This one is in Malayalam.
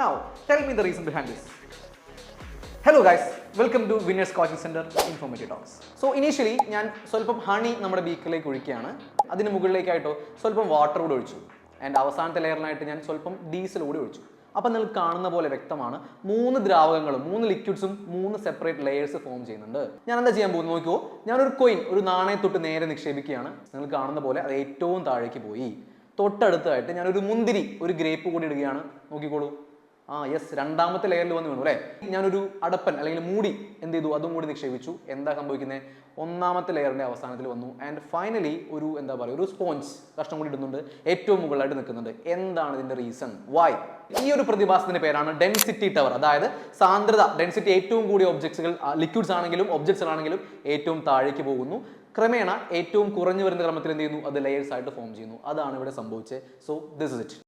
Now, tell me the reason behind this. Hello guys, welcome to Winners Coaching Center Informative Talks. So initially ഞാൻ സ്വല്പം ഹണി നമ്മുടെ ബീക്കറിലേക്ക് ഒഴിക്കുകയാണ്. അതിന് മുകളിലേക്കായിട്ടോ സ്വല്പം വാട്ടർ കൂടി ഒഴിച്ചു. ആൻഡ് അവസാനത്തെ ലെയറിനായിട്ട് ഞാൻ സ്വല്പം ഡീസൽ കൂടി ഒഴിച്ചു. അപ്പോൾ നിങ്ങൾക്ക് കാണുന്ന പോലെ വ്യക്തമാണ് 3 ദ്രാവകങ്ങളും 3 ലിക്വിഡ്സും 3 സെപ്പറേറ്റ് ലെയേഴ്സ് ഫോം ചെയ്യുന്നുണ്ട്. ഞാൻ എന്താ ചെയ്യാൻ പോകുന്നത് നോക്കിയോ, ഞാനൊരു കോയിൻ ഒരു നാണയത്തൊട്ട് നേരെ നിക്ഷേപിക്കുകയാണ്. നിങ്ങൾ കാണുന്ന പോലെ അത് ഏറ്റവും താഴേക്ക് പോയി. തൊട്ടടുത്തായിട്ട് ഞാനൊരു മുന്തിരി ഒരു ഗ്രേപ്പ് കൂടി ഇടുകയാണ്. നോക്കിക്കോളൂ. യെസ്, രണ്ടാമത്തെ ലെയറിൽ വന്ന് വീണു അല്ലേ. ഞാനൊരു അടപ്പൻ അല്ലെങ്കിൽ മൂടി എന്ത് ചെയ്തു, അതും കൂടി നിക്ഷേപിച്ചു. എന്താ സംഭവിക്കുന്നത്, ഒന്നാമത്തെ ലെയറിന്റെ അവസാനത്തിൽ വന്നു. ആൻഡ് ഫൈനലി ഒരു എന്താ പറയുക, ഒരു സ്പോഞ്ച് കഷ്ണം കൂടി ഇടുന്നുണ്ട്, ഏറ്റവും മുകളിലായിട്ട് നിൽക്കുന്നുണ്ട്. എന്താണ് ഇതിന്റെ റീസൺ, വൈ? ഈ ഒരു പ്രതിഭാസത്തിന്റെ പേരാണ് ഡെൻസിറ്റി ടവർ. അതായത് സാന്ദ്രത, ഡെൻസിറ്റി ഏറ്റവും കൂടിയ ഒബ്ജക്ട്സുകൾ ലിക്വിഡ്സ് ആണെങ്കിലും ഒബ്ജക്ട്സ് ആണെങ്കിലും ഏറ്റവും താഴേക്ക് പോകുന്നു. ക്രമേണ ഏറ്റവും കുറഞ്ഞു വരുന്ന ക്രമത്തിൽ എന്ത് ചെയ്യുന്നു, അത് ലെയേഴ്സ് ആയിട്ട് ഫോം ചെയ്യുന്നു. അതാണ് ഇവിടെ സംഭവിച്ചത്. So this is it.